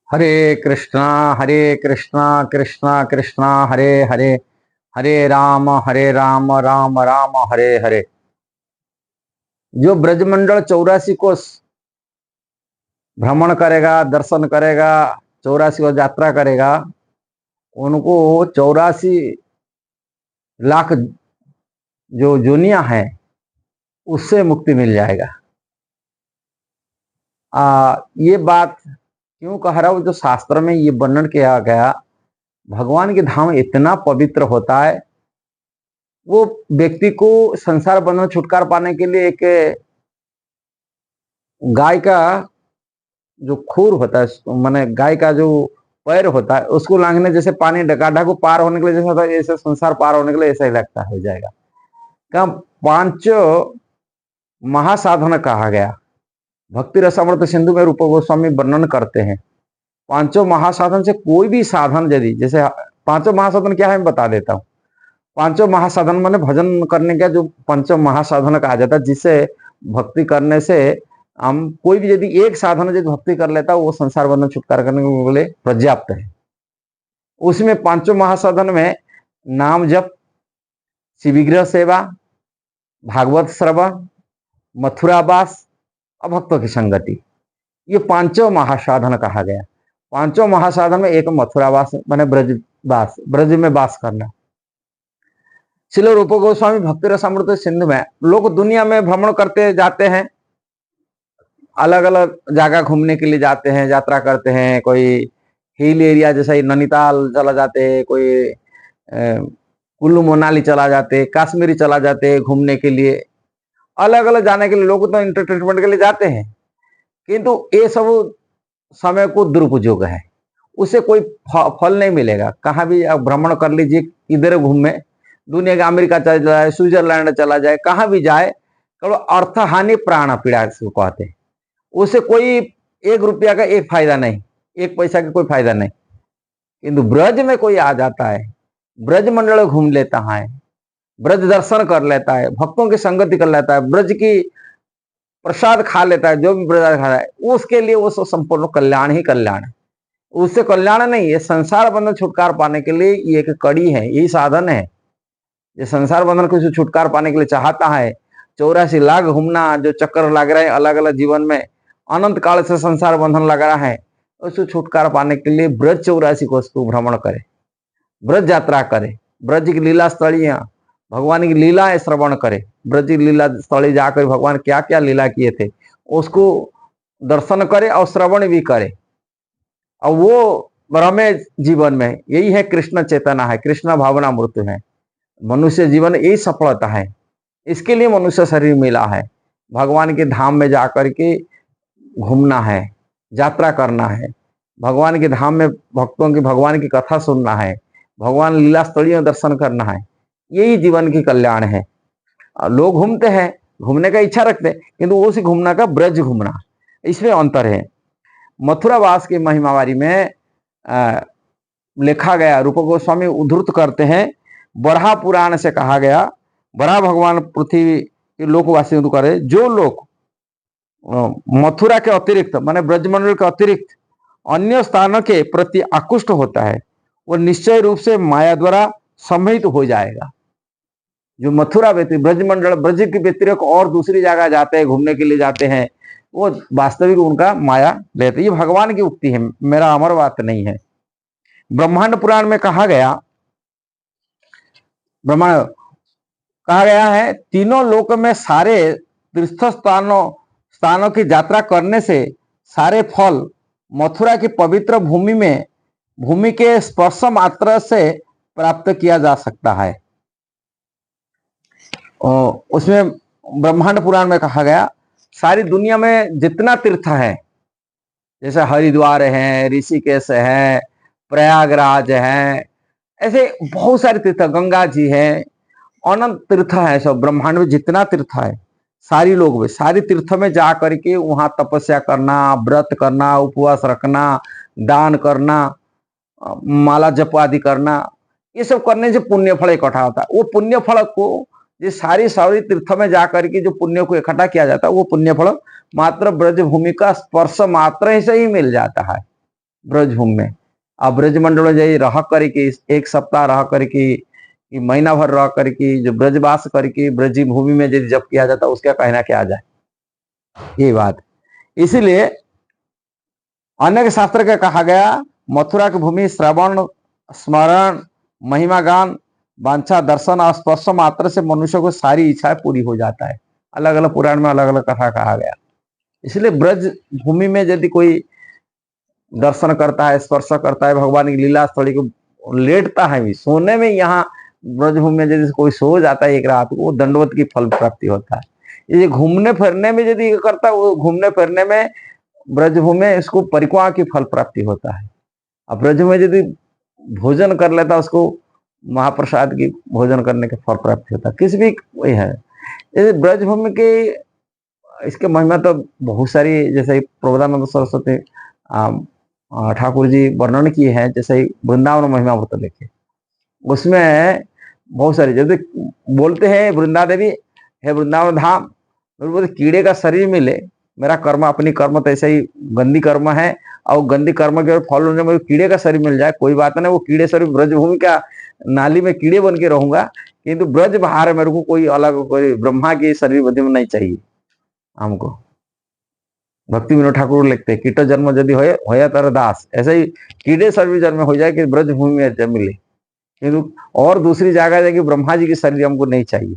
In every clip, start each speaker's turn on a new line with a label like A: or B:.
A: हरे कृष्णा कृष्णा कृष्णा हरे हरे, हरे राम राम राम हरे हरे। जो ब्रजमंडल 84 कोस भ्रमण करेगा, दर्शन करेगा, 84 को यात्रा करेगा, उनको 84 लाख जो जोनिया है उससे मुक्ति मिल जाएगा। ये बात क्यों कह रहा हूं? जो शास्त्र में ये वर्णन किया गया, भगवान के धाम इतना पवित्र होता है, वो व्यक्ति को संसार बंधन छुटकारा पाने के लिए एक गाय का जो खूर होता है, माने गाय का जो पैर होता है, उसको लांघने जैसे पानी डकाढा को पार होने के लिए जैसा होता है, ऐसे संसार पार होने के लिए ऐसा ही लगता हो जाएगा। क्या पांचों महासाधन कहा गया। भक्ति रसामृत सिंधु में रूप गोस्वामी वर्णन करते हैं। पांचों महासाधन से कोई भी साधन, यदि जैसे पांचों महासाधन क्या है मैं बता देता हूँ। पांचों महासाधन माने भजन करने का जो पंचों महासाधन कहा जाता है, जिससे भक्ति करने से हम कोई भी यदि एक साधन यदि भक्ति कर लेता है, वो संसार बंधन छुटकारा करने के लिए पर्याप्त है। उसमें पांचों महासाधन में नाम जप, शिविग्रह सेवा, भागवत श्रवण, मथुरावास और भक्तों की संगति, ये पांचों महासाधन कहा गया। पांचों महासाधन में एक मथुरावास माने ब्रजवास, ब्रज में वास करना। श्रील रूप गोस्वामी भक्ति रसामृत सिंधु में लोग दुनिया में भ्रमण करते जाते हैं, अलग अलग जगह घूमने के लिए जाते हैं, यात्रा करते हैं। कोई हिल एरिया जैसे नैनीताल चला जाते हैं, कोई कुल्लू मनाली चला जाते, कश्मीरी चला जाते घूमने के लिए, अलग अलग जाने के लिए लोग तो इंटरटेनमेंट के लिए जाते हैं। किंतु ये सब समय को दुरुपयोग है, उससे कोई फल नहीं मिलेगा। कहाँ भी आप भ्रमण कर लीजिए, इधर घूमे, दुनिया का अमेरिका चला जाए, स्विट्जरलैंड चला जाए, कहाँ भी जाए, केवल अर्थ हानि प्राण पीड़ा से कहते हैं। उससे कोई 1 रुपया का एक फायदा नहीं, 1 पैसा का कोई फायदा नहीं। किंतु ब्रज में कोई आ जाता है, ब्रज मंडल घूम लेता है, ब्रज दर्शन कर लेता है, भक्तों की संगति कर लेता है, ब्रज की प्रसाद खा लेता है, जो भी प्रसाद खा रहा है, उसके लिए वो संपूर्ण कल्याण ही कल्याण है। उससे कल्याण नहीं, ये संसार बंधन छुटकारा पाने के लिए ये एक कड़ी है, यही साधन है। ये संसार बंधन को छुटकारा पाने के लिए चाहता है, 84 लाख घूमना, जो चक्कर लग रहा है अलग अलग जीवन में, अनंत काल से संसार बंधन लग रहा है, उसको छुटकारा पाने के लिए ब्रज 84 कोस को भ्रमण करे, ब्रज यात्रा करे, ब्रज की लीला स्थलियां, भगवान की लीलाएं श्रवण करे, ब्रज की लीला स्थली जाकर भगवान क्या क्या लीला किए थे उसको दर्शन करे और श्रवण भी करे, और वो रमे जीवन में। यही है कृष्ण चेतना है, कृष्ण भावना मृत्यु है। मनुष्य जीवन यही सफलता है, इसके लिए मनुष्य शरीर मिला है। भगवान के धाम में जाकर के घूमना है, यात्रा करना है, भगवान के धाम में भक्तों की भगवान की कथा सुनना है, भगवान लीला स्थलियों दर्शन करना है, यही जीवन की कल्याण है। लोग घूमते हैं, घूमने का इच्छा रखते हैं, किंतु उसी घूमना का ब्रज घूमना, इसमें अंतर है। मथुरावास की महिमावारी में लिखा गया, रूप गोस्वामी उद्धृत करते हैं, बरहा पुराण से कहा गया, बरहा भगवान पृथ्वी के लोकवासियों को करे, जो लोग मथुरा के अतिरिक्त माने ब्रजमंडल के अतिरिक्त अन्य स्थानों के प्रति आकृष्ट होता है, वो निश्चय रूप से माया द्वारा सम्मिलित हो जाएगा। जो मथुरा व्यक्ति ब्रजमंडल, ब्रज के व्यतिरिक्त और दूसरी जगह जाते हैं, घूमने के लिए जाते हैं, वो वास्तविक उनका माया लेते। ये भगवान की उक्ति है, मेरा अमर बात नहीं है। ब्रह्मांड पुराण में कहा गया, ब्रह्मांड कहा गया है, तीनों लोक में सारे तीर्थ स्थानों की यात्रा करने से सारे फल मथुरा की पवित्र भूमि के स्पर्श मात्र से प्राप्त किया जा सकता है। उसमें ब्रह्मांड पुराण में कहा गया, सारी दुनिया में जितना तीर्थ है, जैसे हरिद्वार है, ऋषिकेश है, प्रयागराज है, ऐसे बहुत सारे तीर्थ, गंगा जी है, अनंत तीर्थ है, सब ब्रह्मांड में जितना तीर्थ है, सारी लोग में सारी तीर्थ में जा करके वहां तपस्या करना, व्रत करना, उपवास रखना, दान करना, माला जप आदि करना, ये सब करने से पुण्य फल इकट्ठा होता है। वो पुण्य फल को ये सारी तीर्थ में जाकर के जो पुण्य को इकट्ठा किया जाता है, वो पुण्य फल मात्र ब्रज भूमि का स्पर्श मात्र से ही मिल जाता है। ब्रजभूमि में। अब ब्रजमंडल में जाइए, रह करके एक सप्ताह रह करके कि महीना भर रह करके जो ब्रजवास करके ब्रजी भूमि में यदि जब किया जाता उसका कहना क्या आ जाए, ये बात। इसीलिए अनेक शास्त्र के कहा गया, मथुरा की भूमि श्रवण स्मरण महिमा गान वांछा दर्शन और स्पर्श मात्र से मनुष्य को सारी इच्छाएं पूरी हो जाता है। अलग अलग पुराण में अलग अलग कथा कहा गया। इसलिए ब्रज भूमि में यदि कोई दर्शन करता है, स्पर्श करता है, भगवान की लीला स्थली को लेटता है भी, सोने में यहाँ ब्रजभूमि में यदि कोई सो जाता है एक रात, वो दंडवत की फल प्राप्ति होता है। ये घूमने फिरने में यदि करता है, वो घूमने फिरने में ब्रजभूमि में इसको परिक्रमा की फल प्राप्ति होता है। अब ब्रज में यदि भोजन कर लेता, उसको महाप्रसाद की भोजन करने के फल प्राप्ति होता है। किस भी वही है ब्रजभूमि के, इसके महिमा तो बहुत सारी, जैसे प्रबोधानंद सरस्वती ठाकुर जी वर्णन किए हैं, जैसे वृंदावन महिमा व्रत लिखे, उसमें बहुत सारी, जैसे बोलते हैं वृंदा देवी है वृंदावन धाम, बोलते कीड़े का शरीर मिले, मेरा कर्म अपनी कर्म तो ऐसे ही गंदी कर्म है, और गंदी कर्म के फल होने में कीड़े का शरीर मिल जाए, कोई बात नहीं, वो कीड़े शरीर ब्रजभूमि का नाली में कीड़े बन के रहूंगा, किंतु ब्रज बाहर मेरे को कोई अलग कोई ब्रह्मा की शरीर बुद्धि में नहीं चाहिए हमको। भक्ति विनोद ठाकुर लिखते हैं, कीट जन्म यदि होया तर दास, ऐसे ही कीड़े शरीर जन्म हो जाए कि ब्रजभूमि में जब मिले, किंतु और दूसरी जगह जाएगी ब्रह्मा जी की शरीर हमको नहीं चाहिए,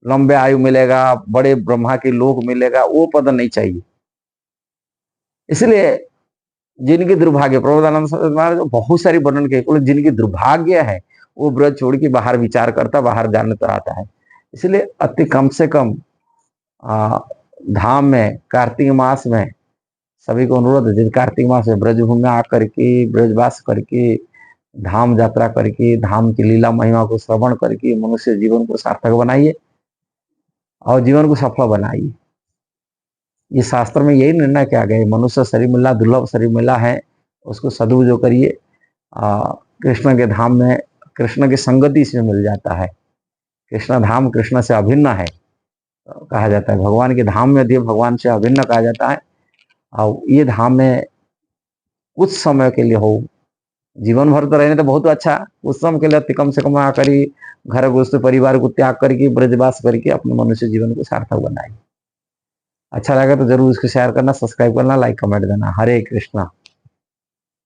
A: लंबे आयु मिलेगा, बड़े ब्रह्मा की लोक मिलेगा, वो पद नहीं चाहिए। इसलिए जिनकी दुर्भाग्य, प्रबोधानंद बहुत सारी वर्णन के, जिनकी दुर्भाग्य है वो ब्रज छोड़ के बाहर विचार करता, बाहर जाने तो आता है। इसलिए अति कम से कम धाम में कार्तिक मास में सभी को अनुरोध है, कार्तिक मास में ब्रजभूमि में आकर के ब्रजवास करके धाम यात्रा करके धाम की लीला महिमा को श्रवण करके मनुष्य जीवन को सार्थक बनाइए और जीवन को सफल बनाइए। ये शास्त्र में यही निर्णय किया गया है, मनुष्य शरीर मिला दुर्लभ शरीर मिला है, उसको सदुपयोग करिए। कृष्ण के धाम में कृष्ण की संगति इसमें मिल जाता है, कृष्ण धाम कृष्ण से अभिन्न है कहा जाता है, भगवान के धाम में यदि भगवान से अभिन्न कहा जाता है। और ये धाम में कुछ समय के लिए हो, जीवन भर तो रहने तो बहुत अच्छा, उस समय के लिए अति कम से कम आकर ही घर गृहस्थ परिवार को त्याग करके ब्रजवास करके अपने मनुष्य जीवन को सार्थक बनाइए। अच्छा लगा तो जरूर इसको शेयर करना, सब्सक्राइब करना, लाइक कमेंट देना। हरे कृष्णा।